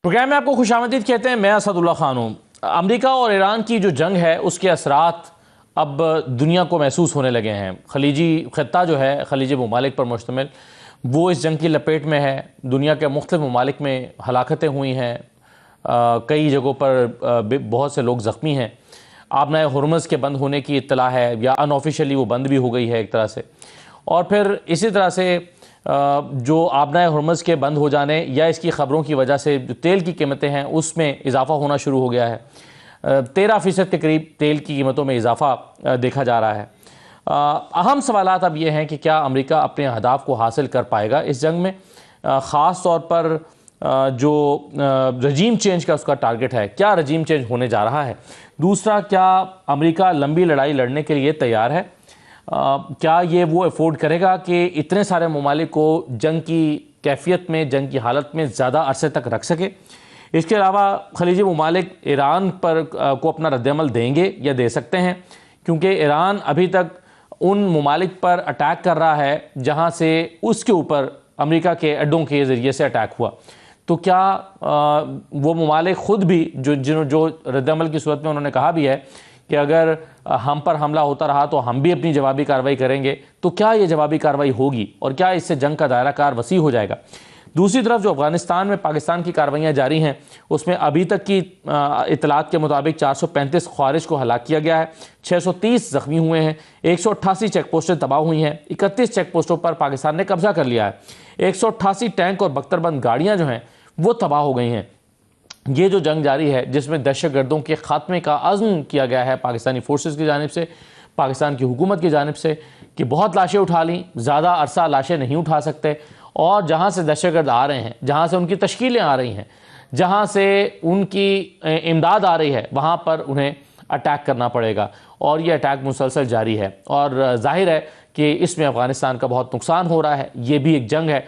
Programme में आपको खुशामदीद कहते हैं। मैं असदुल्ला खान हूँ। अमेरिका और ईरान की जो जंग है उसके असरात अब दुनिया को महसूस होने लगे हैं। खलीजी खत्ता जो है खलीजी ममालिक पर मुश्तमिल, वो इस जंग की लपेट में है। दुनिया के मुख्तलिफ ममालिक में हलाकतें हुई हैं, कई जगहों पर बहुत से लोग ज़ख्मी हैं। आबनाए हुर्मुज़ के बंद होने की इत्तला है, या अनऑफिशियली वो बंद भी हो गई है एक तरह से। और फिर इसी तरह से जो आबनाए हुर्मुज़ के बंद हो जाने या इसकी ख़बरों की वजह से जो तेल की कीमतें हैं उसमें इजाफ़ा होना शुरू हो गया है। 13% के करीब तेल की कीमतों में इजाफ़ा देखा जा रहा है। अहम सवालात अब ये हैं कि क्या अमेरिका अपने अहदाफ को हासिल कर पाएगा इस जंग में। ख़ास तौर पर जो रजीम चेंज का उसका टारगेट है, क्या रजीम चेंज होने जा रहा है। दूसरा, क्या अमेरिका लंबी लड़ाई लड़ने के लिए तैयार है। क्या ये वो अफोर्ड करेगा कि इतने सारे ममालिक को जंग की कैफियत में, जंग की हालत में ज़्यादा अरसे तक रख सके। इसके अलावा खलीजी ममालिक ईरान पर को अपना रद्दअमल देंगे या दे सकते हैं, क्योंकि ईरान अभी तक उन ममालिक पर अटैक कर रहा है जहाँ से उसके ऊपर अमेरिका के अड्डों के ज़रिए से अटैक हुआ। तो क्या वो ममालिक ख़ुद भी जो रद्दअमल की सूरत में उन्होंने कहा भी है कि अगर हम पर हमला होता रहा तो हम भी अपनी जवाबी कार्रवाई करेंगे, तो क्या ये जवाबी कार्रवाई होगी और क्या इससे जंग का दायरा कार वसी हो जाएगा। दूसरी तरफ जो अफ़गानिस्तान में पाकिस्तान की कार्रवाइयाँ जारी हैं उसमें अभी तक की इतलात के मुताबिक 435 ख्वारिज को हलाक किया गया है, 630 ज़ख्मी हुए हैं, 188 चेक पोस्टें तबाह हुई हैं, 31 चेक पोस्टों पर पाकिस्तान ने कब्जा कर लिया है, 188 टैंक और बख्तरबंद गाड़ियाँ जो हैं वो तबाह हो गई हैं। ये जो जंग जारी है जिसमें दहशतगर्दों के ख़ात्मे का अज़्म किया गया है पाकिस्तानी फोर्सेस की जानिब से, पाकिस्तान की हुकूमत की जानिब से, कि बहुत लाशें उठा लीं, ज़्यादा अरसा लाशें नहीं उठा सकते, और जहाँ से दहशतगर्द आ रहे हैं, जहाँ से उनकी तश्कीलें आ रही हैं, जहाँ से उनकी इमदाद आ रही है, वहाँ पर उन्हें अटैक करना पड़ेगा। और ये अटैक मुसलसल जारी है और ज़ाहिर है कि इसमें अफ़गानिस्तान का बहुत नुकसान हो रहा है। ये भी एक जंग है,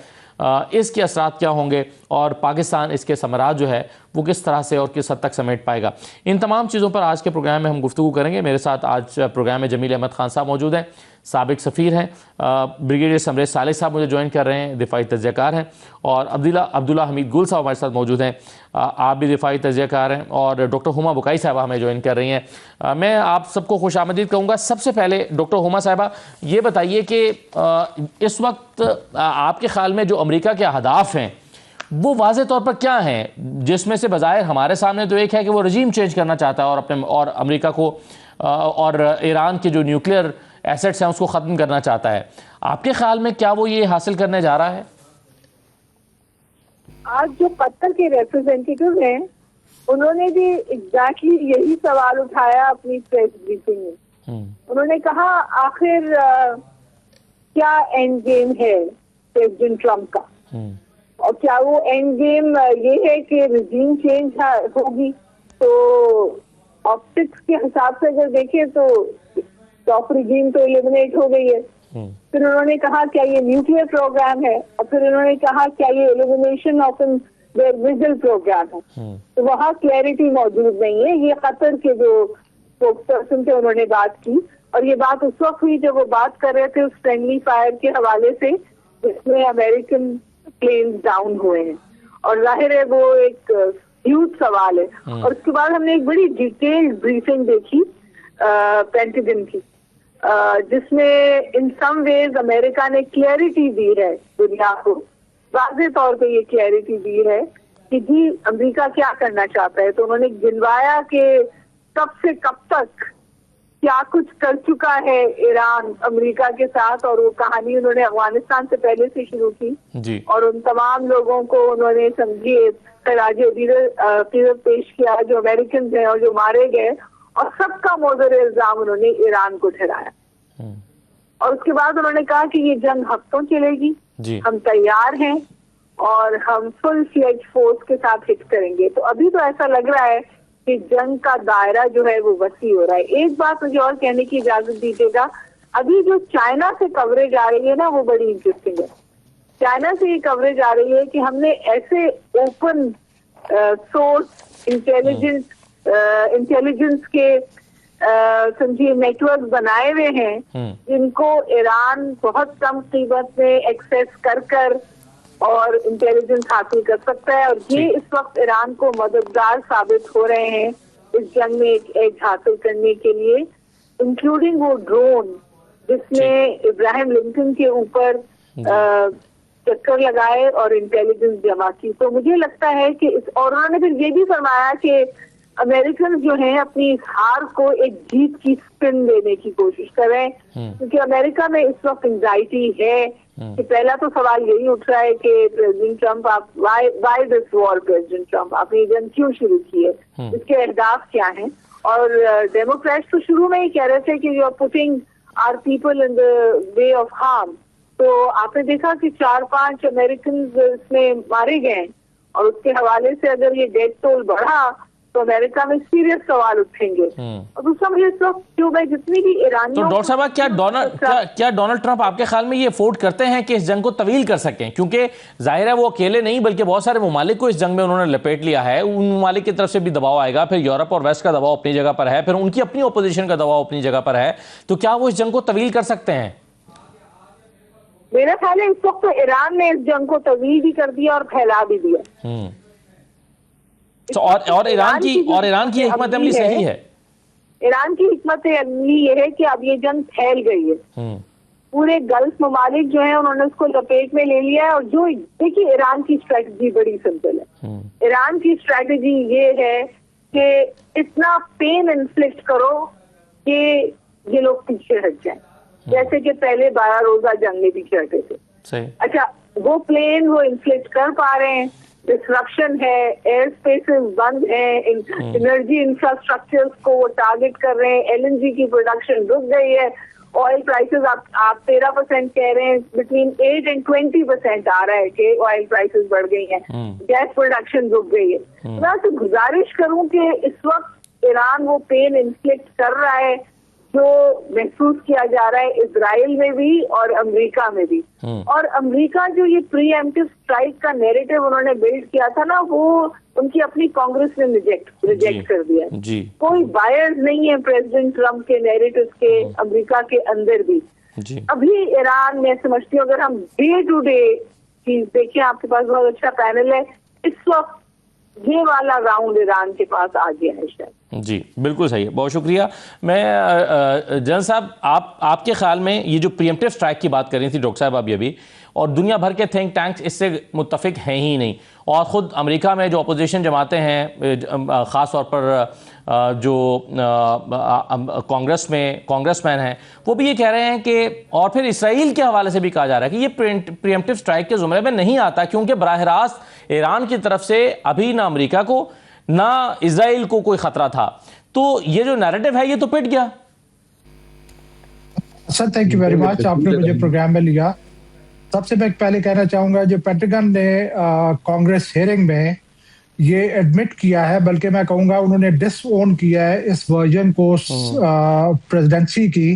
इसके असरात क्या होंगे और पाकिस्तान इसके समरात जो है वो किस तरह से और किस हद तक समेट पाएगा। इन तमाम चीज़ों पर आज के प्रोग्राम में हम गुफ्तगू करेंगे। मेरे साथ आज प्रोग्राम में जमील अहमद खान साहब मौजूद हैं, साबिक सफ़ीर हैं। ब्रिगेडियर समरेश साले साहब मुझे ज्वाइन कर रहे हैं, दिफाई तज्ज़ियाकार हैं। और अब्दुल्ला हमीद गुल साहब हमारे साथ मौजूद हैं, आप भी दिफाई तज्ज़ियाकार हैं। और डॉक्टर हुमा बुकाई साहबा हमें ज्वाइन कर रही हैं। मैं आप सबको खुशामदीद कहूँगा। सबसे पहले डॉक्टर हुमा साहबा ये बताइए कि इस वक्त आपके ख्याल में जो अमेरिका के अहदाफ हैं वो वाज़े तौर पर क्या हैं, जिसमें से बज़ाहिर हमारे सामने तो एक है कि वो रजीम चेंज करना चाहता है और अमेरिका को और ईरान के जो न्यूक्लियर एसेट्स हैं उसको ख़त्म करना चाहता है। आपके ख्याल में क्या वो ये हासिल करने जा रहा है? आज जो कतर के रिप्रेजेंटेटिव हैं उन्होंने भी एग्जैक्टली यही सवाल उठाया अपनी प्रेस ब्रीफिंग में। उन्होंने कहा आखिर क्या एंड गेम है प्रेसिडेंट ट्रंप का, और क्या वो एंड गेम ये है कि रिजीम चेंज होगी। तो ऑप्टिक्स के हिसाब से अगर देखें तो टॉप रिजीम तो एलिमिनेट हो गई है। फिर उन्होंने कहा क्या ये न्यूक्लियर प्रोग्राम है, और फिर उन्होंने कहा क्या ये एलिमिनेशन ऑफ विजल प्रोग्राम है। तो वहाँ क्लैरिटी मौजूद नहीं है। ये कतर के जो स्पोक्सपर्सन थे उन्होंने बात की, और ये बात उस वक्त हुई जब वो बात कर रहे थे उस फ्रेंडली फायर के हवाले से जिसमें अमेरिकन प्लेन्स डाउन हुए हैं। और जाहिर है वो एक ह्यूज सवाल है। और उसके बाद हमने एक बड़ी डिटेल्ड ब्रीफिंग देखी पेंटागन की, जिसमें इन सम वेज अमेरिका ने क्लैरिटी दी है दुनिया को, वाज़े तौर पे ये क्लैरिटी दी है कि जी अमेरिका क्या करना चाहता है। तो उन्होंने गिनवाया कि कब से कब तक क्या कुछ कर चुका है ईरान अमेरिका के साथ, और वो कहानी उन्होंने अफगानिस्तान से पहले से शुरू की जी। और उन तमाम लोगों को उन्होंने समझिए खराज अक़ीदत पेश किया जो अमेरिकन हैं और जो मारे गए, और सबका मोज़र इल्जाम उन्होंने ईरान को ठहराया। और उसके बाद उन्होंने कहा कि ये जंग हफ्तों चलेगी, हम तैयार हैं और हम फुल फ्लेज फोर्स के साथ हिट करेंगे। तो अभी तो ऐसा लग रहा है कि जंग का दायरा जो है वो वसी हो रहा है। एक बात मुझे और कहने की इजाजत दीजिएगा, अभी जो चाइना से कवरेज आ रही है ना वो बड़ी इंटरेस्टिंग है। चाइना से ये कवरेज आ रही है कि हमने ऐसे ओपन सोर्स इंटेलिजेंस के समझिए नेटवर्क बनाए हुए हैं जिनको ईरान बहुत कम कीमत में एक्सेस कर और इंटेलिजेंस हासिल कर सकता है, और ये इस वक्त ईरान को मददगार साबित हो रहे हैं इस जंग में एक एज हासिल करने के लिए, इंक्लूडिंग वो ड्रोन जिसने इब्राहिम लिंकन के ऊपर चक्कर लगाए और इंटेलिजेंस जमा की। तो मुझे लगता है कि और उन्होंने फिर ये भी फरमाया कि अमेरिकन जो हैं अपनी इस हार को एक जीत की स्पिन देने की कोशिश कर रहे हैं, क्योंकि अमेरिका में इस वक्त एंजाइटी है कि पहला तो सवाल यही उठ रहा है कि प्रेसिडेंट ट्रम्प, आप why this war, president Trump आपने ये जंग क्यों शुरू की है, इसके अहदाफ क्या हैं। और डेमोक्रेट्स तो शुरू में ही कह रहे थे कि you are putting our people in the way of harm. तो आपने देखा कि 4-5 अमेरिकन इसमें मारे गए, और उसके हवाले से अगर ये डेथ टोल बढ़ा तो अमेरिका में सीरियस सवाल उठेंगे। और दूसरा मुझे इस वक्त जो मैं जितनी भी ईरानी, तो डॉक्टर साहब क्या डोनाल्ड ट्रंप आपके ख्याल में ये अफोर्ड करते हैं कि इस जंग को तवील कर सकें? क्योंकि जाहिर है वो अकेले नहीं बल्कि बहुत सारे ममालिक को इस जंग में उन्होंने लपेट लिया है, उन ममालिक की तरफ से भी दबाव आएगा, फिर यूरोप और वेस्ट का दबाव अपनी जगह पर है, फिर उनकी अपनी अपोजिशन का दबाव अपनी जगह पर है, तो क्या वो इस जंग को तवील कर सकते हैं? मेरा ख्याल है इस वक्त तो ईरान ने इस जंग को तवील भी कर दिया और फैला भी दिया। तो और ईरान की हिकमत अमली सही है। ईरान की हिकमत अमली ये है कि अब ये जंग फैल गई है, पूरे गल्फ ममालिक जो है उन्होंने उसको लपेट में ले लिया है। और जो देखिए ईरान की स्ट्रेटजी बड़ी सिंपल है। ईरान की स्ट्रेटजी ये है कि इतना पेन इन्फ्लिक्ट करो कि ये लोग पीछे हट जाएं, जैसे कि पहले 12 रोजा जंग में पीछे हटे थे। अच्छा, वो प्लेन वो इन्फ्लिक्ट कर पा रहे हैं, डिस्ट्रक्शन है, एयर स्पेसेस बंद है, एनर्जी इंफ्रास्ट्रक्चर्स को वो टारगेट कर रहे हैं, एलएनजी की प्रोडक्शन रुक गई है, ऑयल प्राइसेस आप 13% कह रहे हैं, बिटवीन 8 and 20% आ रहा है कि ऑयल प्राइसेस बढ़ गई हैं, गैस प्रोडक्शन रुक गई है। मैं आपसे गुजारिश करूं कि इस वक्त ईरान वो पेन इन्फ्लिक्ट कर रहा है जो महसूस किया जा रहा है इजराइल में भी और अमेरिका में भी। और अमेरिका जो ये प्रीएम्प्टिव स्ट्राइक का नैरेटिव उन्होंने बिल्ड किया था ना, वो उनकी अपनी कांग्रेस ने रिजेक्ट कर दिया। कोई बायर्स नहीं है प्रेसिडेंट ट्रम्प के नैरेटिव के अमेरिका के अंदर भी। अभी ईरान में समझती हूँ, अगर हम डे टू डे चीज देखें, आपके पास बहुत अच्छा पैनल है, इस वक्त ये वाला राउंड ईरान के पास आ गया है शायद। जी बिल्कुल सही है, बहुत शुक्रिया। मैं जनरल साहब आपके ख्याल में ये जो प्रीएम्प्टिव स्ट्राइक की बात कर रही थी डॉक्टर साहब अभी अभी, और दुनिया भर के थिंक टैंक्स इससे मुत्तफिक हैं ही नहीं, और ख़ुद अमेरिका में जो अपोजिशन जमातें हैं, ख़ास तौर पर जो कांग्रेसमैन हैं, वो भी ये कह रहे हैं कि, और फिर इसराइल के हवाले से भी कहा जा रहा है कि ये प्रीएम्प्टिव स्ट्राइक के ज़ुमरे में नहीं आता, क्योंकि बराह रास्त ईरान की तरफ से अभी ना अमेरिका को ना इजराइल को कोई खतरा था। तो ये जो नैरेटिव है ये तो पिट गया। Sir thank you very much, आपने मुझे प्रोग्राम में लिया। सबसे मैं पहले कहना चाहूंगा, जो पेंटागन ने कांग्रेस हेयरिंग में ये एडमिट किया है, बल्कि मैं कहूंगा उन्होंने डिसओन किया है इस वर्जन को प्रेसिडेंसी की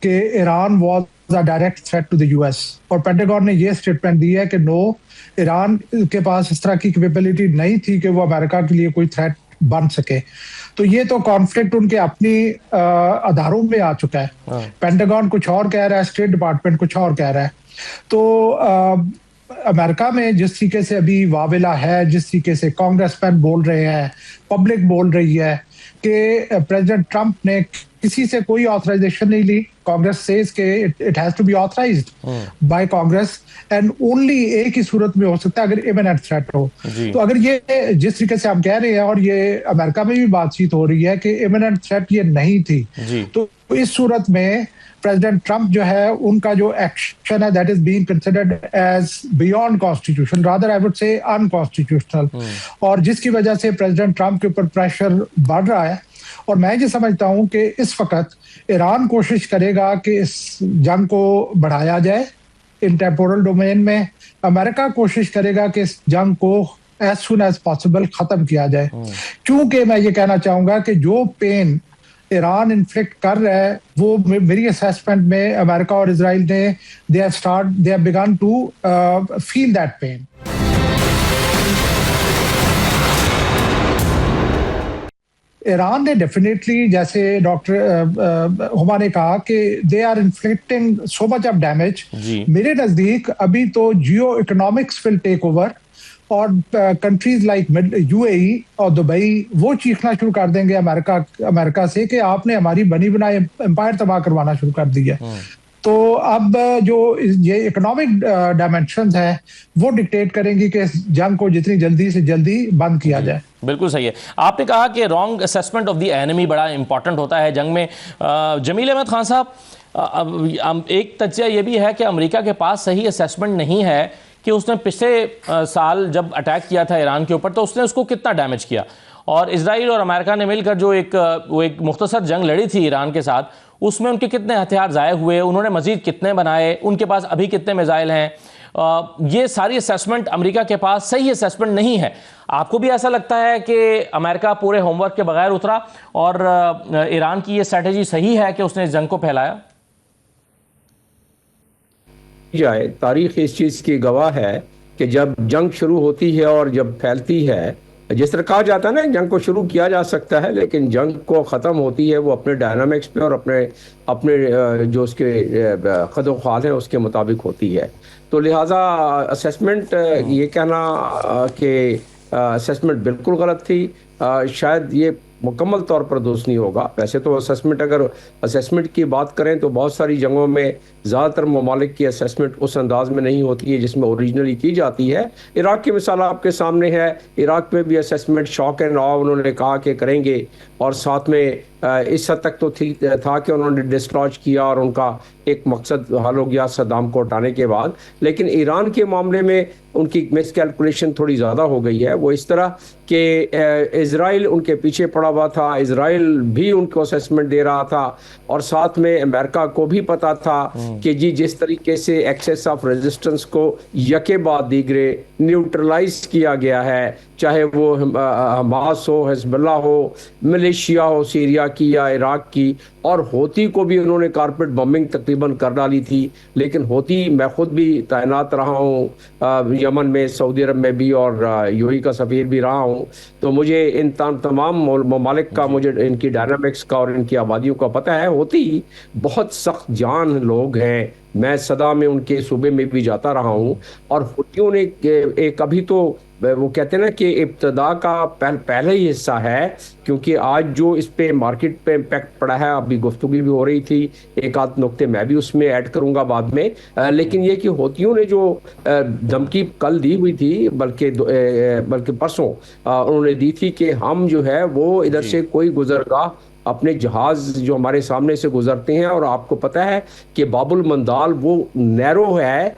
कि Iran was a direct threat to the US. और पेंटागन ने ये स्टेटमेंट दी है कि नो, ईरान के पास इस तरह की कैपेबिलिटी नहीं थी कि वो अमेरिका के लिए कोई थ्रेट बन सके। तो ये तो कॉन्फ्लिक्ट उनके अपनी आधारों में आ चुका है। पेंटागन कुछ और कह रहा है, स्टेट डिपार्टमेंट कुछ और कह रहा है। तो अमेरिका में जिस तरीके से अभी वाविला है, जिस तरीके से कांग्रेसमैन बोल रहे हैं, पब्लिक बोल रही है कि प्रेसिडेंट ट्रम्प ने किसी से कोई ऑथराइजेशन नहीं ली, कांग्रेस सेज के it has to be authorized by Congress, and only एक ही सूरत में हो सकता है अगर इमिनेंट थ्रेट हो। तो अगर ये जिस तरीके से हम कह रहे हैं, और ये अमेरिका में भी बातचीत हो रही है कि इमिनेंट थ्रेट ये नहीं थी, तो इस सूरत में प्रेसिडेंट ट्रम्प जो है उनका जो एक्शन है that is being considered as beyond constitution, rather I would say unconstitutional, और जिसकी वजह से प्रेसिडेंट ट्रम्प के ऊपर प्रेशर बढ़ रहा है। और मैं ये समझता हूं कि इस वक्त ईरान कोशिश करेगा कि इस जंग को बढ़ाया जाए इन टेम्पोरल डोमेन में, अमेरिका कोशिश करेगा कि इस जंग को एज सुन एज पॉसिबल खत्म किया जाए। क्योंकि मैं ये कहना चाहूंगा कि जो पेन ईरान इन्फ्लिक्ट कर रहा है, वो मेरी असेसमेंट में अमेरिका और इजराइल ने they have begun to feel that pain. Iran ने डेफिनेटली, जैसे डॉक्टर हुमा ने कहा कि they are inflicting so much of damage. मेरे नजदीक अभी तो geo economics will take over और कंट्रीज लाइक यूएई और दुबई वो चीखना शुरू कर देंगे अमेरिका से कि आपने हमारी बनी बनाई एम्पायर तबाह करवाना शुरू कर दिया। तो अब जो ये इकोनॉमिक डायमेंशंस है वो डिक्टेट करेंगी कि इस जंग को जितनी जल्दी से जल्दी बंद किया जाए। बिल्कुल सही है। आपने कहा कि wrong assessment of the enemy बड़ा इंपॉर्टेंट होता है जंग में। जमील अहमद खान साहब, एक तज्जिया ये भी है कि अमेरिका के पास सही असेसमेंट नहीं है कि उसने पिछले साल जब अटैक किया था ईरान के ऊपर तो उसने उसको कितना डैमेज किया, और इजराइल और अमेरिका ने मिलकर जो एक मुख्तसर जंग लड़ी थी ईरान के साथ, उसमें उनके कितने हथियार ज़ाय हुए, उन्होंने मजीद कितने बनाए, उनके पास अभी कितने मिसाइल हैं। ये सारी असेसमेंट अमेरिका के पास सही असेसमेंट नहीं है। आपको भी ऐसा लगता है कि अमेरिका पूरे होमवर्क के बगैर उतरा और ईरान की ये स्ट्रैटेजी सही है कि उसने इस जंग को फैलाया? जाए तारीख इस चीज़ की गवाह है कि जब जंग शुरू होती है और जब फैलती है, जिस तरह कहा जाता है ना, जंग को शुरू किया जा सकता है लेकिन जंग को ख़त्म होती है वो अपने डायनामिक्स पे और अपने जो उसके ख़ुद-व-ख़्वाल हैं उसके मुताबिक होती है। तो लिहाजा असेसमेंट ये कहना कि असेसमेंट बिल्कुल गलत थी, शायद ये मुकम्मल तौर पर दुरुस्त नहीं होगा। वैसे तो अगर असेसमेंट की बात करें तो बहुत सारी जंगों में ज़्यादातर ममालिक की असेसमेंट उस अंदाज में नहीं होती है जिसमें ओरिजिनली की जाती है। इराक़ की मिसाल आपके सामने है, इराक़ में भी असेसमेंट शॉक एंड ऑ उन्होंने कहा कि करेंगे, और साथ में इस हद तक तो ठीक था कि उन्होंने डिस्ट्रॉच किया और उनका एक मकसद हल हो गया सद्दाम को हटाने के बाद। लेकिन ईरान के मामले में उनकी मिस कैलकुलेशन थोड़ी ज़्यादा हो गई है। वो इस तरह कि इजराइल उनके पीछे पड़ा हुआ था, इजराइल भी उनको असेसमेंट दे रहा था, और साथ में अमेरिका को भी पता था कि जी जिस तरीके से एक्सेस ऑफ रेजिस्टेंस को यके बाद दीगरे न्यूट्रलाइज किया गया है, चाहे वो हमास हो, हिजबुल्ला हो, मलेशिया हो सीरिया की या इराक की, और होती को भी उन्होंने कारपेट बम्बिंग तकरीबन कर डाली थी। लेकिन होती, मैं खुद भी तैनात रहा हूँ यमन में, सऊदी अरब में भी, और यूएई का सफ़ीर भी रहा हूँ, तो मुझे इन तमाम ममालिक का, मुझे इनकी डायनामिक्स का और इनकी आबादियों का पता है। होती बहुत सख्त जान लोग हैं, मैं सदा में उनके सूबे में भी जाता रहा हूँ, और हुतियों ने एक अभी तो वो कहते हैं ना कि इब्तदा का पहले ही हिस्सा है, क्योंकि आज जो इस पे मार्केट पे इम्पैक्ट पड़ा है, अभी गुफ्तगू भी हो रही थी, एक आध नुक्ते मैं भी उसमें ऐड करूंगा बाद में। लेकिन ये कि होतियों ने जो धमकी कल दी हुई थी, बल्कि परसों उन्होंने दी थी कि हम जो है वो इधर से कोई गुजरगाह अपने जहाज जो हमारे सामने से गुजरते हैं, और आपको पता है कि बाबुल मंदाल वो नैरो है,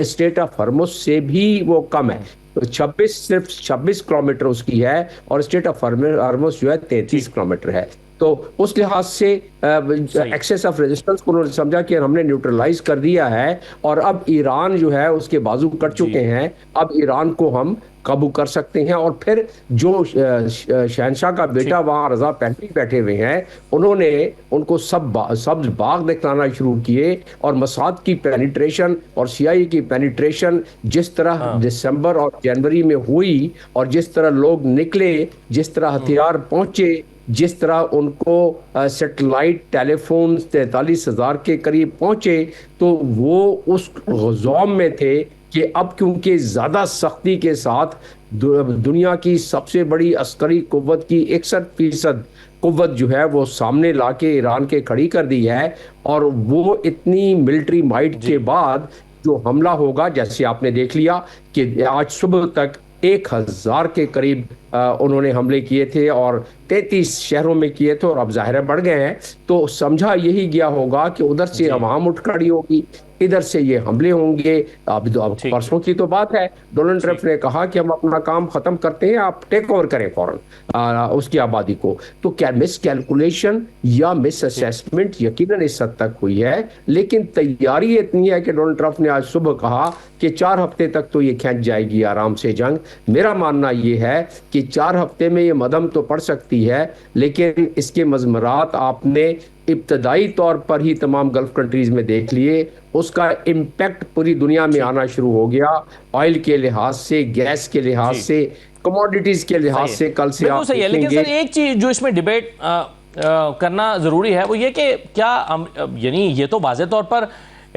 स्टेट ऑफ हॉर्मुज से भी वो कम है, तो सिर्फ 26 किलोमीटर उसकी है, और स्टेट ऑफ हॉर्मुज जो है 33 किलोमीटर है। तो उस लिहाज से एक्सेस ऑफ रेजिस्टेंस को उन्होंने समझा कि हमने न्यूट्रलाइज कर दिया है, और अब ईरान जो है उसके बाजू कट चुके हैं, अब ईरान को हम काबू कर सकते हैं। और फिर जो शहनशाह का बेटा वहाँ रजा पहलवी बैठे हुए हैं, उन्होंने उनको सब्ज बाग दिखलाना शुरू किए, और मसाद की पेनिट्रेशन और CIA की पेनिट्रेशन जिस तरह दिसंबर और जनवरी में हुई, और जिस तरह लोग निकले, जिस तरह हथियार पहुंचे, जिस तरह उनको सेटेलाइट टेलीफोन 43,000 के करीब पहुंचे, तो वो उस ग़ज़ौम में थे कि अब क्योंकि ज़्यादा सख्ती के साथ दुनिया की सबसे बड़ी अस्करी कुव्वत की 61% कुव्वत जो है वो सामने लाके ईरान के खड़ी कर दी है, और वो इतनी मिलिट्री माइट के बाद जो हमला होगा, जैसे आपने देख लिया कि आज सुबह तक 1000 के करीब उन्होंने हमले किए थे, और 33 शहरों में किए थे, और अब ज़ाहिर बढ़ गए हैं। तो समझा यही गया होगा कि उधर से अवाम उठ खड़ी होगी, इधर से ये हमले होंगे। अब परसों की तो बात है, डोनाल्ड ट्रंप ने कहा कि हम अपना काम खत्म करते हैं, आप टेक ओवर करें फौरन उसकी आबादी को। तो क्या मिस कैलकुलेशन या मिस असेसमेंट यकीनन इस हद तक हुई है, लेकिन तैयारी इतनी है कि डोनाल्ड ट्रंप ने आज सुबह कहा कि 4 हफ्ते तक तो ये खींच जाएगी आराम से जंग। मेरा मानना ये है कि 4 हफ्ते में ये मदम तो पड़ सकती है, लेकिन इसके मज़मरात आपने इब्तदाई तौर पर ही तमाम गल्फ कंट्रीज में देख लिए, उसका इम्पैक्ट पूरी दुनिया में आना शुरू हो गया, ऑयल के लिहाज से, गैस के लिहाज से, कमोडिटीज के लिहाज से कल से आप सही है। लेकिन सर एक चीज जो इसमें डिबेट करना ज़रूरी है वो ये कि क्या यानी ये तो वाज़े तौर पर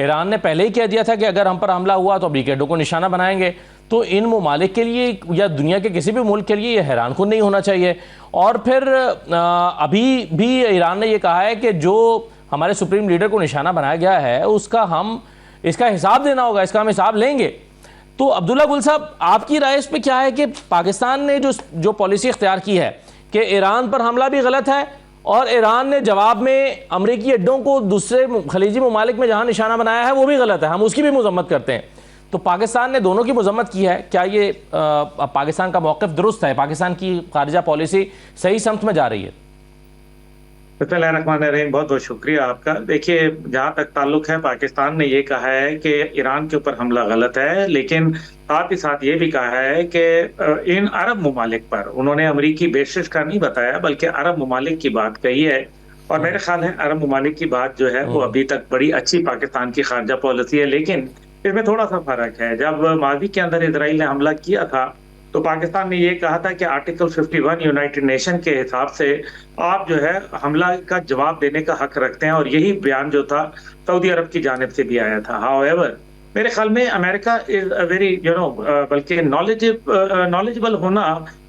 ईरान ने पहले ही कह दिया था कि अगर हम पर हमला हुआ तो अमेरिकियों को निशाना बनाएंगे, तो इन ममालिक के लिए या दुनिया के किसी भी मुल्क के लिए ये हैरान कुन नहीं होना चाहिए। और फिर अभी भी ईरान ने ये कहा है कि जो हमारे सुप्रीम लीडर को निशाना बनाया गया है उसका हम इसका हिसाब देना होगा, इसका हम हिसाब लेंगे। तो अब्दुल्ला गुल साहब, आपकी राय इस पे क्या है कि पाकिस्तान ने जो पॉलिसी इख्तियार की है कि ईरान पर हमला भी गलत है और ईरान ने जवाब में अमरीकी अड्डों को दूसरे खलीजी ममालिक में जहां निशाना बनाया है वो भी गलत है, हम उसकी भी मजम्मत करते हैं। तो पाकिस्तान ने दोनों की मजम्मत की है, क्या ये पाकिस्तान का मौक़िफ़ दुरुस्त है? पाकिस्तान की खारिजा पॉलिसी सही समत में जा रही है? बिस्मिल्लाहिर्रहमानिर्रहीम, बहुत बहुत शुक्रिया आपका। देखिए, जहाँ तक ताल्लुक है, पाकिस्तान ने ये कहा है कि ईरान के ऊपर हमला गलत है, लेकिन साथ ही साथ ये भी कहा है कि इन अरब ममालिक पर, उन्होंने अमरीकी बेसिस का नहीं बताया बल्कि अरब ममालिक की बात कही है। और मेरे ख्याल है अरब ममालिक की बात जो है वो अभी तक बड़ी अच्छी पाकिस्तान की खारजा पॉलिसी है। लेकिन इसमें थोड़ा सा फर्क है। जब माजी के अंदर इसराइल ने हमला किया था तो पाकिस्तान ने ये कहा था कि आर्टिकल 51 यूनाइटेड नेशन के हिसाब से आप जो है हमला का जवाब देने का हक रखते हैं, और यही बयान जो था सऊदी अरब की जानिब से भी आया था। हाउएवर, मेरे ख्याल में अमेरिका इज वेरी बल्कि नॉलेजेबल होना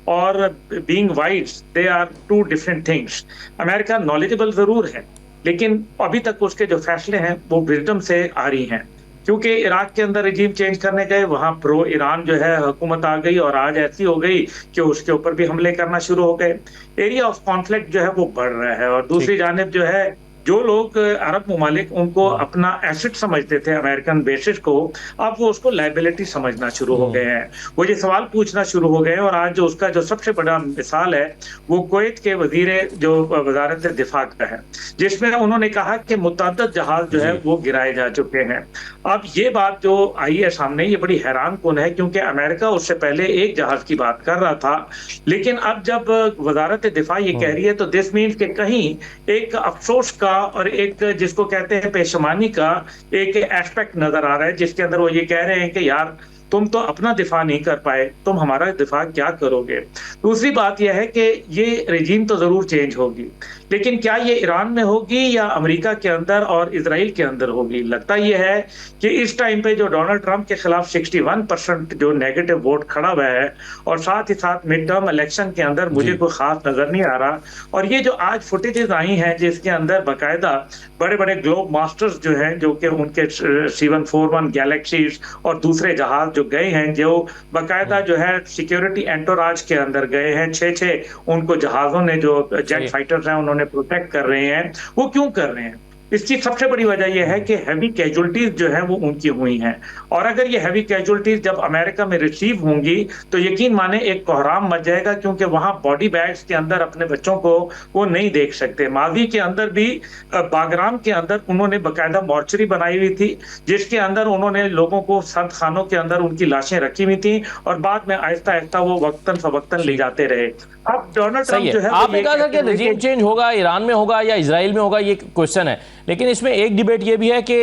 और being wise, they are two different things. America knowledgeable जरूर है, लेकिन अभी तक उसके जो फैसले हैं वो विजडम से आ रही हैं। क्योंकि इराक के अंदर रजीम चेंज करने गए, वहां प्रो ईरान जो है हुकूमत आ गई और आज ऐसी हो गई कि उसके ऊपर भी हमले करना शुरू हो गए। एरिया ऑफ कॉन्फ्लिक्ट जो है वो बढ़ रहा है। और दूसरी जानिब जो है, जो लोग अरब ममालिक उनको अपना एसेट समझते थे अमेरिकन बेसिस को, अब वो उसको लाइबिलिटी समझना शुरू हो गए हैं। वो ये सवाल पूछना शुरू हो गए हैं। और आज जो उसका जो सबसे बड़ा मिसाल है वो कुवैत के वजीर जो वजारत दिफा का है, जिसमें उन्होंने कहा कि मुतअद्दिद जहाज जो है वो गिराए जा चुके हैं। अब ये बात जो आई है सामने, ये बड़ी हैरान कुन है, क्योंकि अमेरिका उससे पहले एक जहाज की बात कर रहा था, लेकिन अब जब वजारत दिफा ये कह रही है तो दिस मीन्स कि कहीं एक अफसोस का और एक जिसको कहते हैं पेशमानी का एक एस्पेक्ट नजर आ रहा है, जिसके अंदर वो ये कह रहे हैं कि यार तुम तो अपना दिफा नहीं कर पाए, तुम हमारा दिफा क्या करोगे। दूसरी बात यह है कि ये रजीम तो जरूर चेंज होगी, लेकिन क्या ये ईरान में होगी या अमेरिका के अंदर और इजराइल के अंदर होगी। लगता यह है कि इस टाइम पे जो डोनाल्ड ट्रंप के खिलाफ 61% जो नेगेटिव वोट खड़ा हुआ है, और साथ ही साथ मिड टर्म इलेक्शन के अंदर मुझे कोई खास नजर नहीं आ रहा। और ये जो आज फुटेजेस आई हैं जिसके अंदर बाकायदा बड़े बड़े ग्लोब मास्टर्स जो हैं, जो कि उनके 741 गैलेक्सीज और दूसरे जहाज जो गए हैं, जो बाकायदा जो है सिक्योरिटी एंटोराज के अंदर गए हैं, 6 उनको जहाजों ने जो जेट फाइटर्स हैं उन्होंने प्रोटेक्ट कर रहे हैं। वो क्यों कर रहे हैं? इसकी सबसे बड़ी वजह यह है कि हैवी कैजुअलिटीज जो है वो उनकी हुई हैं। और अगर ये हैवी कैजुअलिटीज जब अमेरिका में रिसीव होंगी तो यकीन माने एक कोहराम मच जाएगा, क्योंकि वहां बॉडी बैग्स के अंदर अपने बच्चों को वो नहीं देख सकते। माजी के अंदर भी बागराम के अंदर उन्होंने बाकायदा मॉर्चरी बनाई हुई थी, जिसके अंदर उन्होंने लोगों को संत खानों के अंदर उनकी लाशें रखी हुई थी, और बाद में आहिस्ता आहिस्ता वो वक्तन फवक्तन ले जाते रहे। अब डोनाल्ड ट्रंप जो है, आपने कहा था कि रजीम चेंज होगा, ईरान में होगा या इजराइल में होगा, ये क्वेश्चन है। लेकिन इसमें एक डिबेट ये भी है कि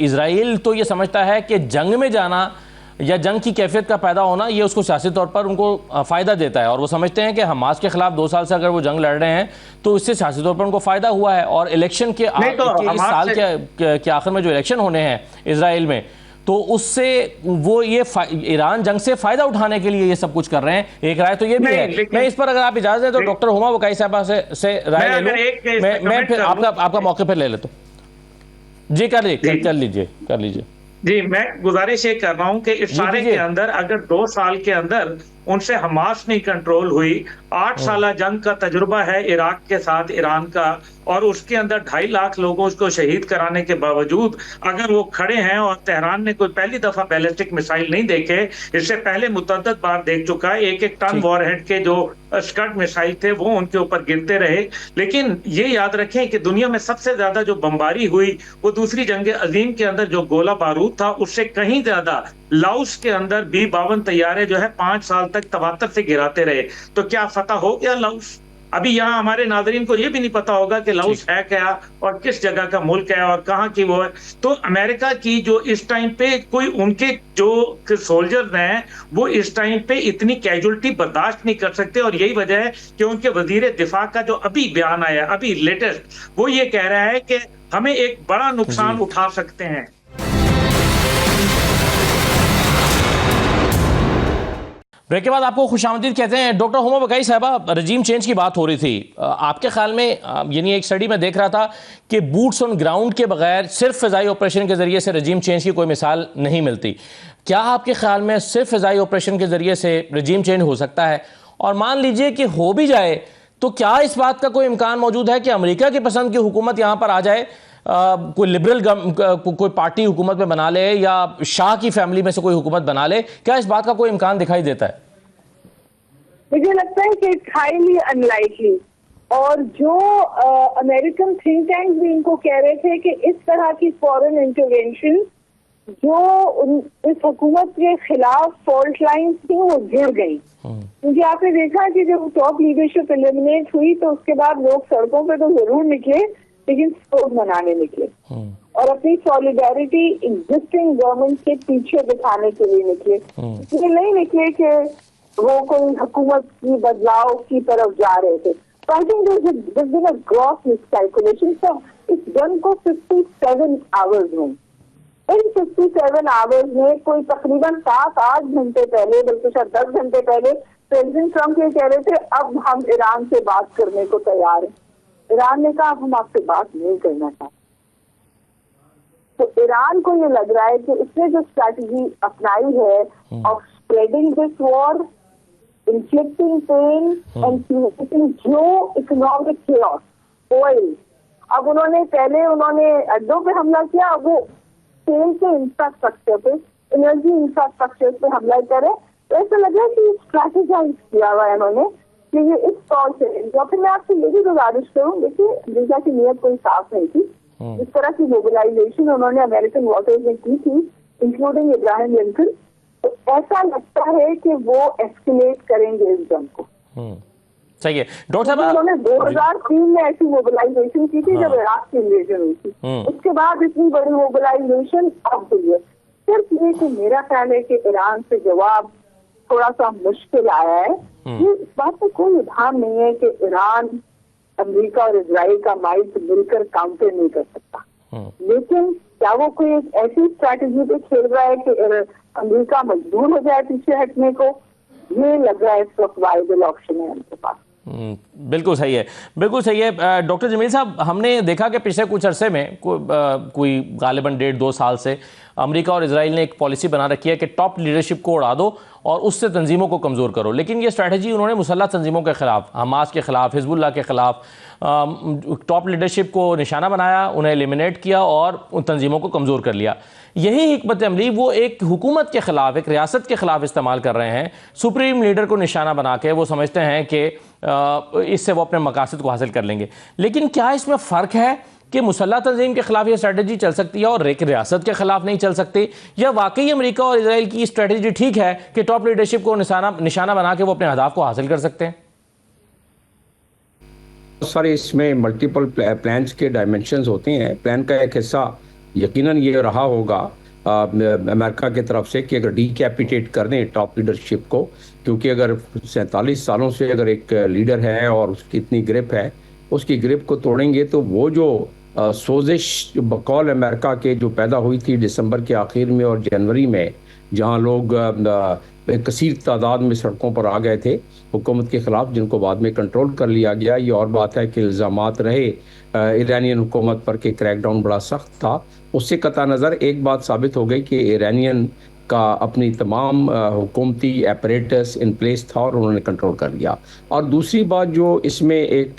इजराइल तो ये समझता है कि जंग में जाना या जंग की कैफियत का पैदा होना ये उसको सियासी तौर पर उनको फ़ायदा देता है, और वो समझते हैं कि हमास के खिलाफ 2 साल से अगर वो जंग लड़ रहे हैं तो इससे सियासी तौर पर उनको फ़ायदा हुआ है। और इलेक्शन के इस साल के आखिर में जो इलेक्शन होने हैं इजराइल में, तो उससे वो ये ईरान जंग से फायदा उठाने के लिए ये सब कुछ कर रहे हैं। एक राय तो ये भी है। मैं इस पर अगर आप इजाजत दें तो डॉक्टर हुमा वकाई साहबा से राय ले लूं। मैं फिर आपका मौके पर ले लेता हूं। जी कर लीजिए। जी, मैं गुजारिश ये कर रहा हूं कि इस सारे के अंदर अगर 2 साल के अंदर उनसे हमास नहीं कंट्रोल हुई, 8 साल जंग का तजुर्बा है इराक के साथ ईरान का, और उसके अंदर 2.5 लाख लोगों को शहीद कराने के बावजूद अगर वो खड़े हैं, और तेहरान ने कोई पहली दफा बैलिस्टिक मिसाइल नहीं देखे, इससे पहले मुतअद्दिद बार देख चुका है, 1-1 टन वॉरहेड के जो स्कड मिसाइल थे वो उनके ऊपर गिरते रहे। लेकिन ये याद रखें कि दुनिया में सबसे ज्यादा जो बमबारी हुई वो दूसरी जंग अजीम के अंदर जो गोला बारूद था उससे कहीं ज्यादा लाओस के अंदर B-52 तैयारे जो है 5 साल तक तवातर से गिराते रहे। तो क्या फतह हो गया लाओस? अभी यहाँ हमारे नाज़रीन को ये भी नहीं पता होगा कि लाओस है क्या और किस जगह का मुल्क है और कहाँ की वो है। तो अमेरिका की जो इस टाइम पे कोई उनके जो सोल्जर्स हैं वो इस टाइम पे इतनी कैजुअलिटी बर्दाश्त नहीं कर सकते, और यही वजह है कि उनके वजीर दिफा का जो अभी बयान आया अभी लेटेस्ट, वो ये कह रहा है कि हमें एक बड़ा नुकसान उठा सकते हैं। ब्रेक के बाद आपको खुशामदीद कहते हैं। डॉक्टर हुमा बकाई साहबा, रजीम चेंज की बात हो रही थी, आपके ख्याल में यानी एक स्टडी में देख रहा था कि बूट्स ऑन ग्राउंड के बगैर सिर्फ फ़िज़ाई ऑपरेशन के ज़रिए से रजीम चेंज की कोई मिसाल नहीं मिलती। क्या आपके ख्याल में सिर्फ फ़िज़ाई ऑपरेशन के ज़रिए से रजीम चेंज हो सकता है? और मान लीजिए कि हो भी जाए तो क्या इस बात का कोई इम्कान मौजूद है कि अमेरिका की पसंद की हुकूमत यहाँ पर आ जाए, कोई लिबरल कोई पार्टी हुकूमत में बना ले या शाह की फैमिली में से कोई हुकूमत बना ले? क्या इस बात का कोई इम्कान दिखाई देता है? मुझे लगता है कि इट्स हाईली अनलाइकली, और जो अमेरिकन थिंक टैंक भी इनको कह रहे थे कि इस तरह की फॉरेन इंटरवेंशन जो इस हुकूमत के खिलाफ फॉल्ट लाइन्स थी वो गिर गई। क्योंकि आपने देखा कि जब टॉप लीडरशिप एलिमिनेट हुई तो उसके बाद लोग सड़कों पे तो जरूर निकले, लेकिन स्पोर्ट मनाने निकले और अपनी सॉलिडारिटी एग्जिस्टिंग गवर्नमेंट के पीछे दिखाने के लिए निकले। इसलिए नहीं निकले कि वो कोई हुकूमत की बदलाव की तरफ जा रहे थे। तो I think this been a gross miscalculation. सब इस गन को 57 आवर्स में, इन 57 आवर्स में कोई तकरीबन 7-8 घंटे पहले, बल्कि शायद 10 घंटे पहले प्रेसिडेंट ट्रम्प ये कह रहे थे अब हम ईरान से बात करने को तैयार हैं। ईरान ने कहा अब हम आपसे बात नहीं करना चाहते। तो ईरान को ये लग रहा है कि इसने जो स्ट्रैटेजी अपनाई है of spreading this war, inflicting pain and creating geo economic chaos, oil. अब उन्होंने अड्डों पे हमला किया, अब वो तेल के इंफ्रास्ट्रक्चर पे, एनर्जी इंफ्रास्ट्रक्चर पे हमला करे। तो ऐसा लग रहा है कि स्ट्रैटेजाइज किया हुआ है उन्होंने कि ये इस तौर से। या फिर मैं आपसे ये भी गुजारिश करूँ, देखिए अमेरिका की नीयत कोई साफ नहीं थी। इस तरह की मोबिलाइजेशन उन्होंने अमेरिकन वॉटर्स में की थी, इंक्लूडिंग इब्राहिम लिंकन। तो ऐसा लगता है कि वो एस्केलेट करेंगे इस जंग को। सही है डॉक्टर साहब। उन्होंने 2003 में ऐसी मोबिलाइजेशन की थी जब इराक की इन्वेजन हुई थी। उसके बाद इतनी बड़ी मोबिलाइजेशन अब हुई है। सिर्फ ये कि मेरा ख्याल है कि ईरान से जवाब थोड़ा सा मुश्किल आया है। ये इस बात में कोई इबाम नहीं है कि ईरान, अमेरिका और इजराइल का माइट मिलकर काउंटर नहीं कर सकता, लेकिन क्या वो कोई एक ऐसी स्ट्रैटेजी पे खेल रहा है कि अमेरिका मजबूर हो जाए पीछे हटने को? ये लग रहा है इस वक्त वाइबल ऑप्शन है उनके पास। बिल्कुल सही है, बिल्कुल सही है। डॉक्टर जमील साहब, हमने देखा कि पिछले कुछ अरसे में कोई गालिबन 1.5-2 साल से अमेरिका और इजराइल ने एक पॉलिसी बना रखी है कि टॉप लीडरशिप को उड़ा दो और उससे तंजीमों को कमज़ोर करो। लेकिन ये स्ट्रैटेजी उन्होंने मुसल्लह तंजीमों के ख़िलाफ़, हमास के ख़िलाफ़, हिजबुल्लाह के ख़िलाफ़ टॉप लीडरशिप को निशाना बनाया, उन्हें एलिमिनेट किया और उन तंजीमों को कमज़ोर कर लिया। यही हिकमत अमली वो एक हुकूमत के ख़िलाफ़, एक रियासत के ख़िलाफ़ इस्तेमाल कर रहे हैं। सुप्रीम लीडर को निशाना बना के वो समझते हैं कि इससे वो अपने मकासद को हासिल कर लेंगे। लेकिन क्या इसमें फ़र्क है कि मुसल्लह तंजीम के खिलाफ ये स्ट्रैटेजी चल सकती है और एक रियासत के खिलाफ नहीं चल सकती, या वाकई अमेरिका और इजराइल की स्ट्रैटेजी ठीक है कि टॉप लीडरशिप को निशाना बना के वो अपने अहदाफ को हासिल कर सकते हैं? बहुत सारे इसमें मल्टीपल प्लान्स के डायमेंशंस होते हैं। प्लान का एक हिस्सा यकीनन ये रहा होगा अमेरिका की तरफ से कि अगर डीकैपिटेट कर दें टॉप लीडरशिप को, क्योंकि अगर 47 सालों से अगर एक लीडर है और उसकी इतनी ग्रिप है, उसकी ग्रिप को तोड़ेंगे तो वो जो सोजिश बकौल अमेरिका के जो पैदा हुई थी दिसंबर के आखिर में और जनवरी में, जहां लोग कसीर तादाद में सड़कों पर आ गए थे हुकूमत के ख़िलाफ़, जिनको बाद में कंट्रोल कर लिया गया। ये और बात है कि इल्ज़ामात रहे ईरानियन हुकूमत पर कि क्रैकडाउन बड़ा सख्त था। उससे कता नज़र एक बात साबित हो गई कि ईरानियन का अपनी तमाम हुकूमती एपरेटस इन प्लेस था और उन्होंने कंट्रोल कर लिया। और दूसरी बात जो इसमें एक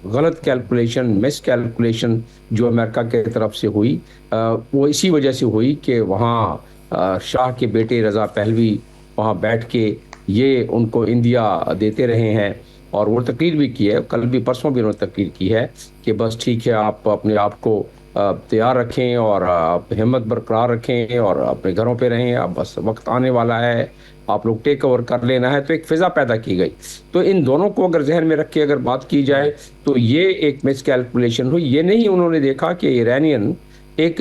गलत कैलकुलेशन, मिस कैलकुलेशन जो अमेरिका की तरफ से हुई, वो इसी वजह से हुई कि वहाँ शाह के बेटे रज़ा पहलवी वहाँ बैठ के ये उनको इंदिया देते रहे हैं और वो तकरीर भी की है, कल भी परसों भी उन्होंने तकरीर की है कि बस ठीक है, आप अपने आप को तैयार रखें और आप हिम्मत बरकरार रखें और अपने घरों पे रहें, अब बस वक्त आने वाला है, आप लोग टेक ओवर कर लेना है। तो एक फिजा पैदा की गई। तो इन दोनों को अगर जहन में रख के अगर बात की जाए तो ये एक मिस कैलकुलेशन हुई। ये नहीं उन्होंने देखा कि ईरानियन एक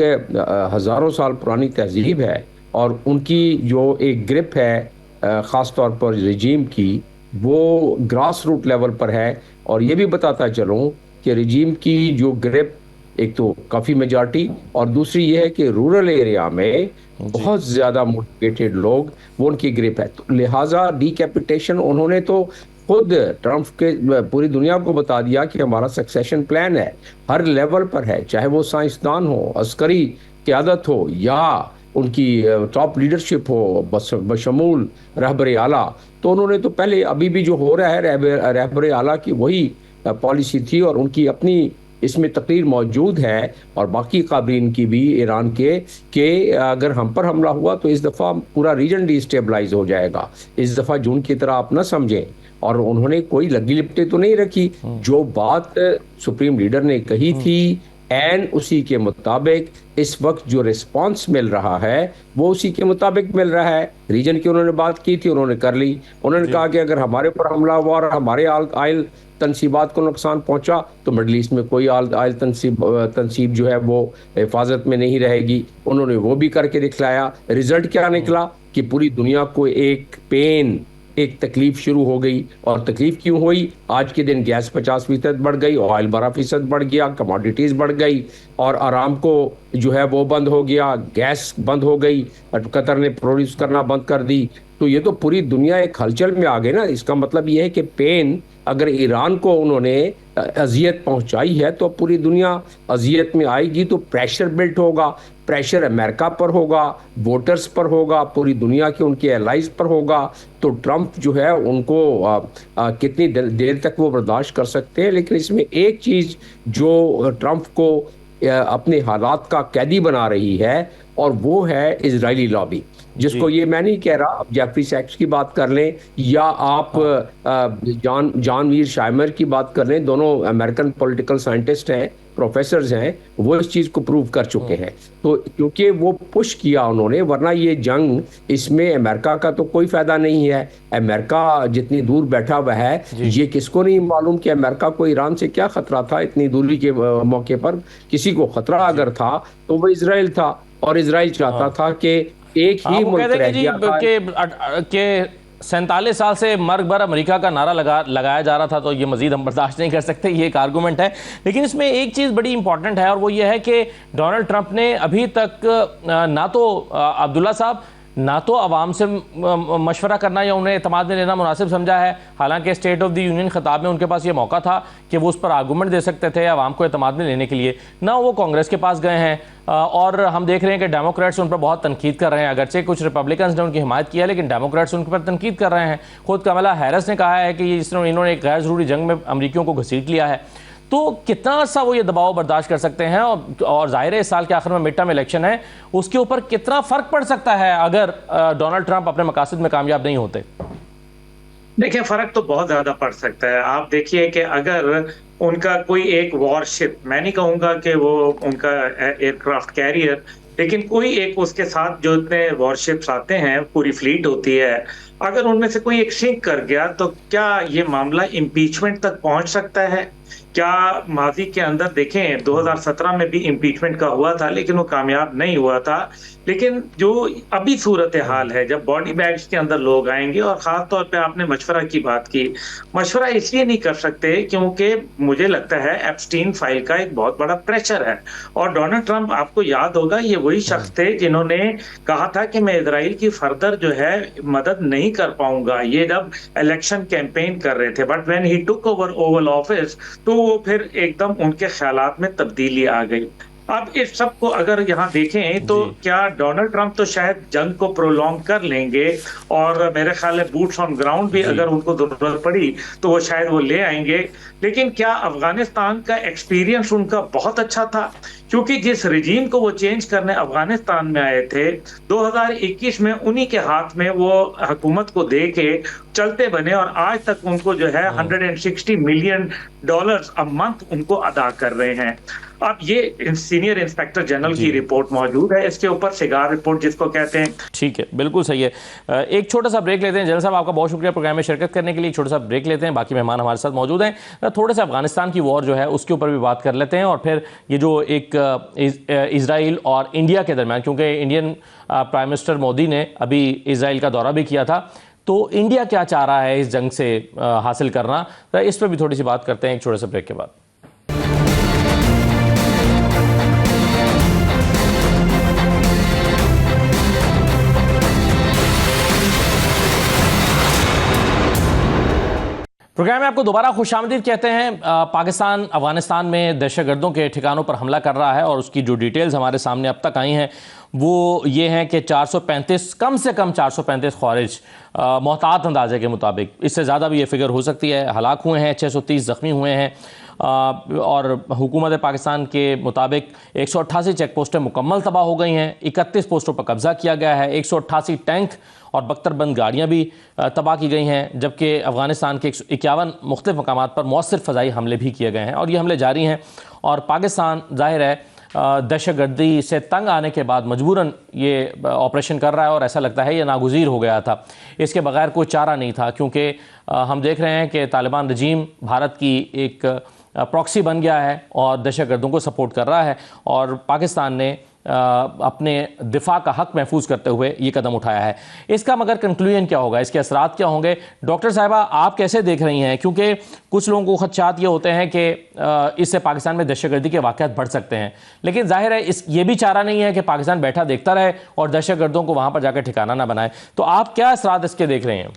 हज़ारों साल पुरानी तहजीब है और उनकी जो एक ग्रिप है ख़ास तौर पर रिजीम की, वो ग्रास रूट लेवल पर है। और ये भी बताता चलूँ कि रिजीम की जो ग्रिप, एक तो काफ़ी मेजॉरिटी और दूसरी ये है कि रूरल एरिया में बहुत ज़्यादा मोटिवेटेड लोग, वो उनकी ग्रिप है। तो लिहाजा डीकैपिटेशन उन्होंने तो खुद ट्रंप के पूरी दुनिया को बता दिया कि हमारा सक्सेशन प्लान है, हर लेवल पर है, चाहे वो साइंसदान हो, अस्करी क़यादत हो या उनकी टॉप लीडरशिप हो, बशमूल रहबर आला। तो उन्होंने तो पहले, अभी भी जो हो रहा है रहबर आला की वही पॉलिसी थी और उनकी अपनी इसमें तकरीर मौजूद है और बाकी काबरीन की भी ईरान के अगर हम पर हमला हुआ तो इस दफ़ा पूरा रीजन डिस्टेबलाइज हो जाएगा। इस दफ़ा जून की तरह आप ना समझें। और उन्होंने कोई लगी लिपटे तो नहीं रखी। जो बात सुप्रीम लीडर ने कही थी एंड उसी के मुताबिक इस वक्त जो रिस्पांस मिल रहा है वो उसी के मुताबिक मिल रहा है। रीजन की उन्होंने बात की थी, उन्होंने कर ली। उन्होंने कहा कि अगर हमारे ऊपर हमला हुआ और हमारे आयल तनसीबात को नुकसान पहुंचा तो मिडल ईस्ट में कोई आयल तनसीब जो है वो हिफाजत में नहीं रहेगी। उन्होंने वो भी करके दिखलाया। रिजल्ट क्या निकला कि पूरी दुनिया को एक तकलीफ शुरू हो गई। और तकलीफ क्यों हुई? आज के दिन गैस 50% बढ़ गई, ऑयल 12% बढ़ गया, कमोडिटीज बढ़ गई और आरामको जो है वो बंद हो गया, गैस बंद हो गई, कतर ने प्रोड्यूस करना बंद कर दी। तो ये तो पूरी दुनिया एक हलचल में आ गई ना। इसका मतलब ये है कि पेन अगर ईरान को उन्होंने अजियत पहुंचाई है तो पूरी दुनिया अजियत में आएगी। तो प्रेशर बिल्ट होगा, प्रेशर अमेरिका पर होगा, वोटर्स पर होगा, पूरी दुनिया के उनके एलाइज पर होगा। तो ट्रंप जो है उनको कितनी देर तक वो बर्दाश्त कर सकते हैं। लेकिन इसमें एक चीज़ जो ट्रंप को अपने हालात का कैदी बना रही है और वो है इजरायली लॉबी, जिसको ये मैं नहीं कह रहा, आप जेफरी सैक्स की बात कर लें या आप जॉन वीर शाइमर की बात कर लें, दोनों अमेरिकन पॉलिटिकल साइंटिस्ट हैं, प्रोफेसर्स हैं, वो इस चीज़ को प्रूव कर चुके हैं। तो क्योंकि वो पुश किया उन्होंने, वरना ये जंग इसमें अमेरिका का तो कोई फ़ायदा नहीं है। अमेरिका जितनी दूर बैठा हुआ है, ये किसको नहीं मालूम कि अमेरिका को ईरान से क्या ख़तरा था। इतनी दूरी के मौके पर किसी को ख़तरा अगर था तो वो इसराइल था और इसराइल चाहता था कि एक ही मुल्क रह गया कि 47 साल से मर्ग भर अमेरिका का नारा लगाया जा रहा था, तो ये मजीद हम बर्दाश्त नहीं कर सकते, ये एक आर्गूमेंट है। लेकिन इसमें एक चीज़ बड़ी इंपॉर्टेंट है और वो ये है कि डोनाल्ड ट्रंप ने अभी तक ना तो अब्दुल्ला साहब ना तो अवाम से मशवरा करना या उन्हें एतमाद में लेना मुनासिब समझा है। हालांकि स्टेट ऑफ द यूनियन खिताब में उनके पास ये मौका था कि वो उस पर आर्गूमेंट दे सकते थे अवाम को एतमाद में लेने के लिए, ना वो कांग्रेस के पास गए हैं। और हम देख रहे हैं कि डेमोक्रेट्स उन पर बहुत तनकीद कर रहे हैं। अगरचे कुछ रिपब्लिकन्स ने उनकी हिमायत किया लेकिन डेमोक्रेट्स उन पर तनकीद कर रहे हैं। खुद कमला हैरिस ने कहा है कि इन्होंने एक गैर ज़रूरी जंग में अमरीकियों को घसीट लिया है। तो कितना सा वो ये दबाव बर्दाश्त कर सकते हैं? और जाहिर है इस साल के आखिर में मिड टर्म इलेक्शन है, उसके ऊपर कितना फर्क पड़ सकता है अगर डोनाल्ड ट्रंप अपने मकासद में कामयाब नहीं होते? देखिए, फर्क तो बहुत ज्यादा पड़ सकता है। आप देखिए कि अगर उनका कोई एक वॉरशिप, मैं नहीं कहूंगा कि वो उनका एयरक्राफ्ट कैरियर, लेकिन कोई एक उसके साथ जो इतने वॉरशिप्स आते हैं, पूरी फ्लीट होती है, अगर उनमें से कोई एक सिंक कर गया तो क्या ये मामला इम्पीचमेंट तक पहुंच सकता है? क्या माजी के अंदर देखें 2017 में भी इम्पीचमेंट का हुआ था लेकिन वो कामयाब नहीं हुआ था। लेकिन जो अभी सूरत हाल है, जब बॉडी बैग्स के अंदर लोग आएंगे, और ख़ास तौर पे आपने मशवरा की बात की, मशवरा इसलिए नहीं कर सकते क्योंकि मुझे लगता है एप्स्टीन फाइल का एक बहुत बड़ा प्रेशर है। और डोनाल्ड ट्रंप, आपको याद होगा, ये वही शख्स थे जिन्होंने कहा था कि मैं इजराइल की फर्दर जो है मदद नहीं कर पाऊंगा, ये जब इलेक्शन कैंपेन कर रहे थे। But when he took over Oval office तो वो फिर एकदम उनके ख्यालात में तब्दीली आ गई। अब इस सब को अगर यहाँ देखें तो क्या डोनाल्ड ट्रंप तो शायद जंग को प्रोलॉन्ग कर लेंगे और मेरे ख्याल में बूट्स ऑन ग्राउंड भी अगर उनको जरूरत पड़ी तो वो शायद वो ले आएंगे। लेकिन क्या अफगानिस्तान का एक्सपीरियंस उनका बहुत अच्छा था? क्योंकि जिस रिजीम को वो चेंज करने अफगानिस्तान में आए थे, 2021 में उन्हीं के हाथ में वो हुकूमत को दे के चलते बने और आज तक उनको जो है $160 मिलियन अ मंथ उनको अदा कर रहे हैं। अब ये सीनियर इंस्पेक्टर जनरल की रिपोर्ट मौजूद है, इसके ऊपर सिगार रिपोर्ट जिसको कहते हैं। ठीक है, बिल्कुल सही है। एक छोटा सा ब्रेक लेते हैं। जनरल साहब, आपका बहुत शुक्रिया प्रोग्राम में शिरकत करने के लिए। एक छोटा सा ब्रेक लेते हैं, बाकी मेहमान हमारे साथ मौजूद हैं। थोड़े से अफगानिस्तान की वॉर जो है उसके ऊपर भी बात कर लेते हैं, और फिर ये जो एक इजराइल और इंडिया के दरमियान, क्योंकि इंडियन प्राइम मिनिस्टर मोदी ने अभी इजराइल का दौरा भी किया था, तो इंडिया क्या चाह रहा है इस जंग से हासिल करना, तो इस पर भी थोड़ी सी बात करते हैं एक छोटे से ब्रेक के बाद। प्रोग्राम में आपको दोबारा खुशामदीद कहते हैं। पाकिस्तान अफगानिस्तान में दहशतगर्दों के ठिकानों पर हमला कर रहा है, और उसकी जो डिटेल्स हमारे सामने अब तक आई हैं वो ये हैं कि 435, कम से कम 435 ख्वारिज मोहतात अंदाजे के मुताबिक, इससे ज़्यादा भी ये फिगर हो सकती है, हलाक हुए हैं, 630 ज़ख्मी हुए हैं। और हुकूमत पाकिस्तान के मुताबिक 188 चेक पोस्टें मुकम्मल तबाह हो गई हैं, 31 पोस्टों पर कब्जा किया गया है, 188 टैंक और बख्तरबंद गाड़ियाँ भी तबाह की गई हैं, जबकि अफ़गानिस्तान के 51 मुख्तलिफ मकामात पर मौसर फ़ज़ाई हमले भी किए गए हैं, और ये हमले जारी हैं। और पाकिस्तान ज़ाहिर है दहशतगर्दी से तंग आने के बाद मजबूरन ये ऑपरेशन कर रहा है, और ऐसा लगता है ये नागुज़ीर हो गया था, इसके बगैर कोई चारा नहीं था, क्योंकि हम देख रहे हैं कि तालिबान रजीम भारत की एक प्रॉक्सी बन गया है और दहशतगर्दों को सपोर्ट कर रहा है, और पाकिस्तान ने अपने दिफा का हक महफूज करते हुए ये कदम उठाया है। इसका मगर कंक्लूजन क्या होगा, इसके असरात क्या होंगे? डॉक्टर साहिबा, आप कैसे देख रही हैं? क्योंकि कुछ लोगों को खदशात ये होते हैं कि इससे पाकिस्तान में दहशतगर्दी के वाक़यात बढ़ सकते हैं, लेकिन जाहिर है ये भी चारा नहीं है कि पाकिस्तान बैठा देखता रहे और दहशतगर्दों को वहाँ पर जाकर ठिकाना ना बनाए। तो आप क्या असरात इसके देख रहे हैं?